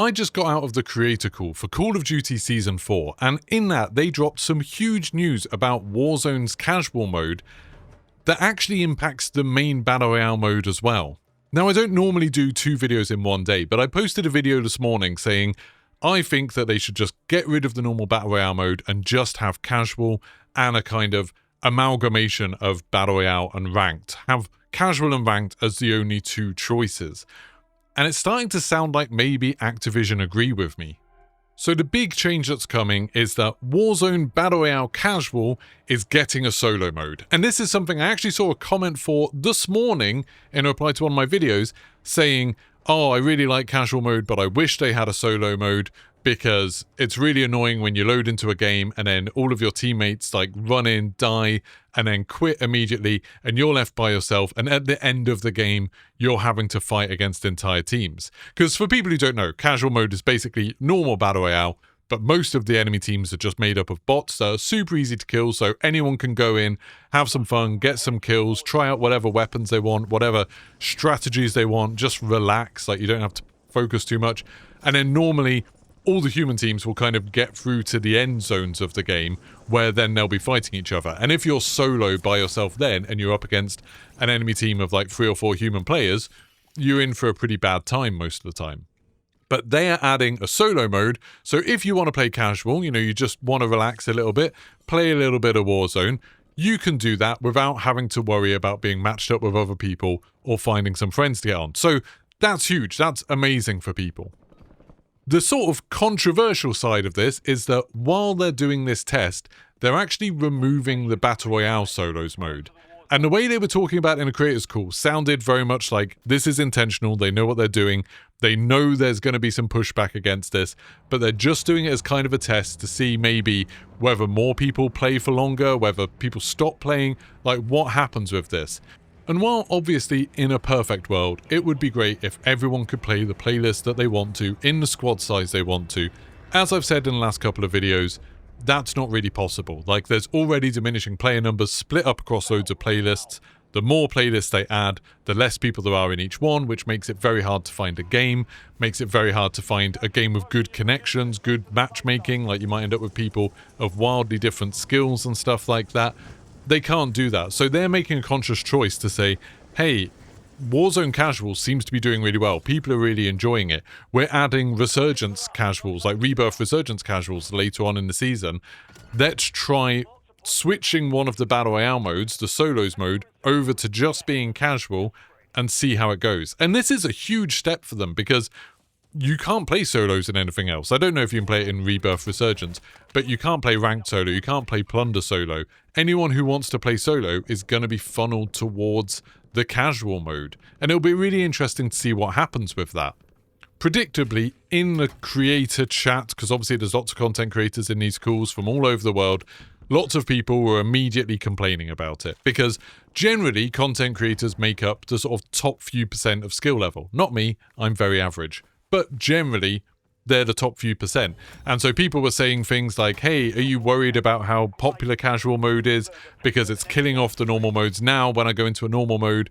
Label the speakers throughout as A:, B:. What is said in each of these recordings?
A: I just got out of the creator call for Call of Duty Season 4, and in that they dropped some huge news about Warzone's casual mode that actually impacts the main Battle Royale mode as well. Now, I don't normally do 2 videos in one day, but I posted a video this morning saying I think that they should just get rid of the normal Battle Royale mode and just have casual and a kind of amalgamation of Battle Royale and Ranked. Have casual and Ranked as the only 2 choices. And it's starting to sound like maybe Activision agree with me. So the big change that's coming is that Warzone Battle Royale Casual is getting a solo mode. And this is something I actually saw a comment for this morning in reply to one of my videos saying, oh, I really like casual mode, but I wish they had a solo mode because it's really annoying when you load into a game and then all of your teammates like run in, die, and then quit immediately and you're left by yourself, and at the end of the game you're having to fight against entire teams. Because for people who don't know, casual mode is basically normal Battle Royale, but most of the enemy teams are just made up of bots that are super easy to kill, so anyone can go in, have some fun, get some kills, try out whatever weapons they want, whatever strategies they want, just relax, like you don't have to focus too much. And then normally all the human teams will kind of get through to the end zones of the game where then they'll be fighting each other. And if you're solo by yourself then and you're up against an enemy team of like 3 or 4 human players, you're in for a pretty bad time most of the time. But they are adding a solo mode, so if you want to play casual, you just want to relax a little bit, play a little bit of Warzone, you can do that without having to worry about being matched up with other people or finding some friends to get on. So that's huge, that's amazing for people. The sort of controversial side of this is that while they're doing this test, they're actually removing the Battle Royale solos mode. And the way they were talking about in a creators call sounded very much like this is intentional, they know what they're doing, they know there's going to be some pushback against this, but they're just doing it as kind of a test to see maybe whether more people play for longer, whether people stop playing, like what happens with this. And while obviously in a perfect world, it would be great if everyone could play the playlist that they want to, in the squad size they want to, as I've said in the last couple of videos, that's not really possible. Like there's already diminishing player numbers split up across loads of playlists. The more playlists they add, the less people there are in each one, which makes it very hard to find a game, makes it very hard to find a game with good connections, good matchmaking, like you might end up with people of wildly different skills and stuff like that. They can't do that. So they're making a conscious choice to say, hey, Warzone casuals seems to be doing really well. People are really enjoying it. We're adding resurgence casuals, like rebirth resurgence casuals later on in the season. Let's try switching one of the Battle Royale modes, the solos mode, over to just being casual and see how it goes. And this is a huge step for them because you can't play solos in anything else. I don't know if you can play it in Rebirth Resurgence, but you can't play Ranked solo, you can't play Plunder solo. Anyone who wants to play solo is going to be funneled towards the casual mode. And it'll be really interesting to see what happens with that. Predictably, in the creator chat, because obviously there's lots of content creators in these calls from all over the world, lots of people were immediately complaining about it. Because generally, content creators make up the sort of top few % of skill level. Not me, I'm very average. But generally, they're the top few %. And so people were saying things like, hey, are you worried about how popular casual mode is? Because it's killing off the normal modes now. When I go into a normal mode,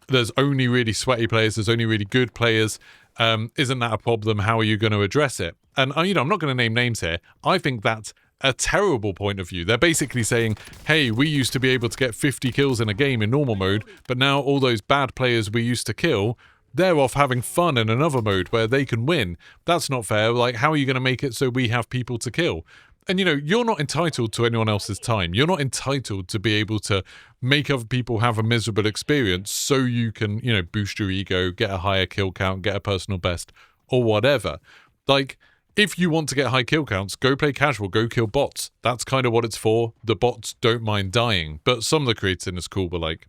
A: there's only really sweaty players, there's only really good players. Isn't that a problem? How are you going to address it? And, I'm not going to name names here. I think that's a terrible point of view. They're basically saying, hey, we used to be able to get 50 kills in a game in normal mode, but now all those bad players we used to kill, they're off having fun in another mode where they can win. That's not fair. Like, how are you going to make it so we have people to kill? And, you're not entitled to anyone else's time. You're not entitled to be able to make other people have a miserable experience so you can, boost your ego, get a higher kill count, get a personal best, or whatever. Like, if you want to get high kill counts, go play casual, go kill bots. That's kind of what it's for. The bots don't mind dying. But some of the creators in this call were like,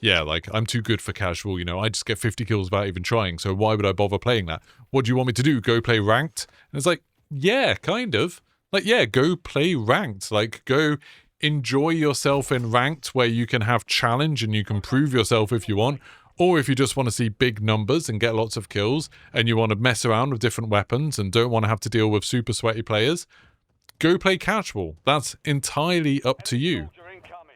A: yeah, like, I'm too good for casual, I just get 50 kills without even trying, so why would I bother playing that? What do you want me to do, go play Ranked? And it's like, yeah, kind of. Like, yeah, go play Ranked. Like, go enjoy yourself in Ranked where you can have challenge and you can prove yourself if you want. Or if you just want to see big numbers and get lots of kills and you want to mess around with different weapons and don't want to have to deal with super sweaty players, go play casual. That's entirely up to you.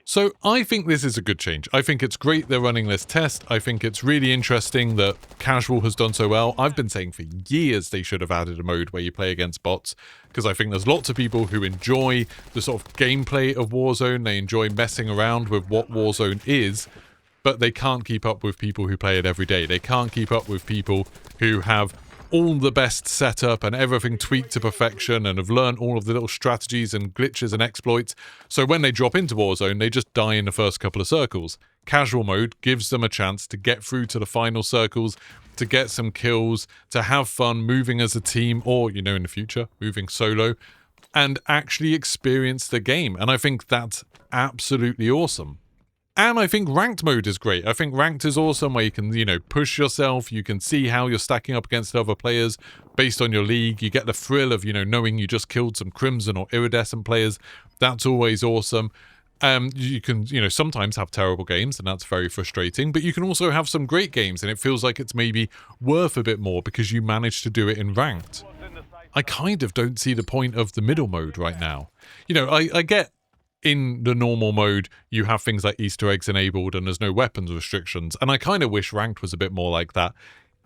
A: So I think this is a good change. I think it's great they're running this test. I think it's really interesting that casual has done so well. I've been saying for years they should have added a mode where you play against bots, because I think there's lots of people who enjoy the sort of gameplay of Warzone. They enjoy messing around with what Warzone is, but they can't keep up with people who play it every day. They can't keep up with people who have all the best setup and everything tweaked to perfection and have learned all of the little strategies and glitches and exploits. So when they drop into Warzone, they just die in the first couple of circles. Casual mode gives them a chance to get through to the final circles, to get some kills, to have fun moving as a team, or, you know, in the future, moving solo, and actually experience the game. And I think that's absolutely awesome. And I think ranked mode is great. I think ranked is awesome, where you can, you know, push yourself. You can see how you're stacking up against other players based on your league. You get the thrill of, you know, knowing you just killed some Crimson or Iridescent players. That's always awesome. You can, you know, sometimes have terrible games, and that's very frustrating. But you can also have some great games, and it feels like it's maybe worth a bit more because you managed to do it in ranked. I kind of don't see the point of the middle mode right now. You know, I get in the normal mode, you have things like Easter eggs enabled and there's no weapons restrictions. And I kind of wish ranked was a bit more like that.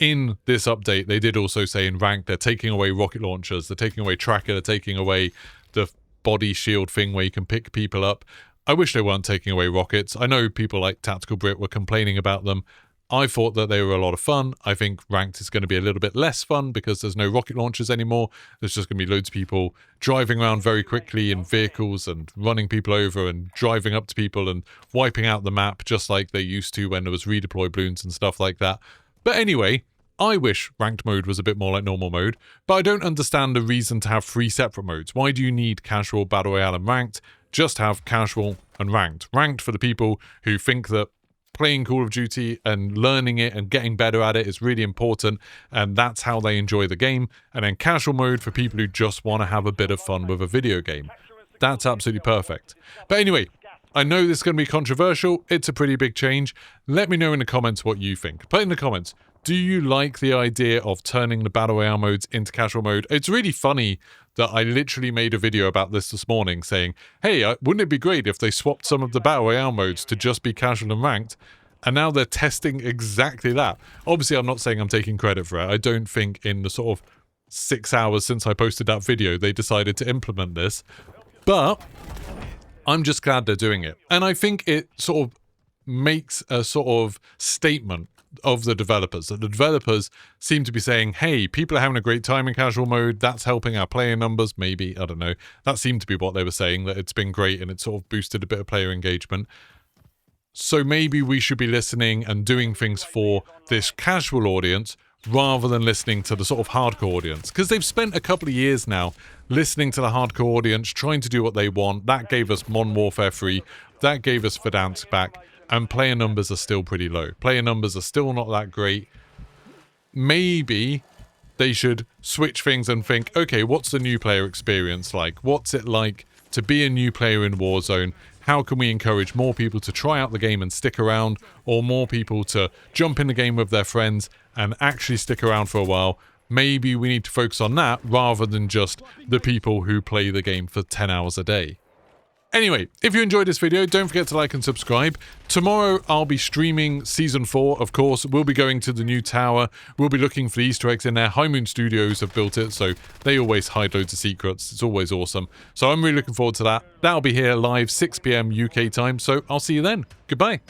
A: In this update, they did also say in ranked, they're taking away rocket launchers, they're taking away tracker, they're taking away the body shield thing where you can pick people up. I wish they weren't taking away rockets. I know people like Tactical Brit were complaining about them. I thought that they were a lot of fun. I think ranked is going to be a little bit less fun because there's no rocket launchers anymore. There's just going to be loads of people driving around very quickly in vehicles and running people over and driving up to people and wiping out the map just like they used to when there was redeploy balloons and stuff like that. But anyway, I wish ranked mode was a bit more like normal mode, but I don't understand the reason to have 3 separate modes. Why do you need casual, battle royale, and ranked? Just have casual and ranked. Ranked for the people who think that playing Call of Duty and learning it and getting better at it is really important, and that's how they enjoy the game. And then casual mode for people who just want to have a bit of fun with a video game. That's absolutely perfect. But anyway, I know this is going to be controversial. It's a pretty big change. Let me know in the comments what you think. Put in the comments, do you like the idea of turning the Battle Royale modes into casual mode? It's really funny that I literally made a video about this morning saying, hey, wouldn't it be great if they swapped some of the Battle Royale modes to just be casual and ranked? And now they're testing exactly that. Obviously, I'm not saying I'm taking credit for it. I don't think in the sort of 6 hours since I posted that video, they decided to implement this. But I'm just glad they're doing it. And I think it sort of makes a sort of statement of the developers, that the developers seem to be saying, hey, people are having a great time in casual mode, that's helping our player numbers, maybe, I don't know. That seemed to be what they were saying, that it's been great and it sort of boosted a bit of player engagement. So maybe we should be listening and doing things for this casual audience rather than listening to the sort of hardcore audience. Because they've spent a couple of years now listening to the hardcore audience, trying to do what they want. That gave us Modern Warfare 3, that gave us Verdansk back, and player numbers are still pretty low. Player numbers are still not that great. Maybe they should switch things and think, okay, what's the new player experience like? What's it like to be a new player in Warzone? How can we encourage more people to try out the game and stick around, or more people to jump in the game with their friends and actually stick around for a while? Maybe we need to focus on that rather than just the people who play the game for 10 hours a day. Anyway, if you enjoyed this video, don't forget to like and subscribe. Tomorrow, I'll be streaming Season 4, of course. We'll be going to the new tower. We'll be looking for the Easter eggs in there. High Moon Studios have built it, so they always hide loads of secrets. It's always awesome. So I'm really looking forward to that. That'll be here live 6 PM UK time, so I'll see you then. Goodbye.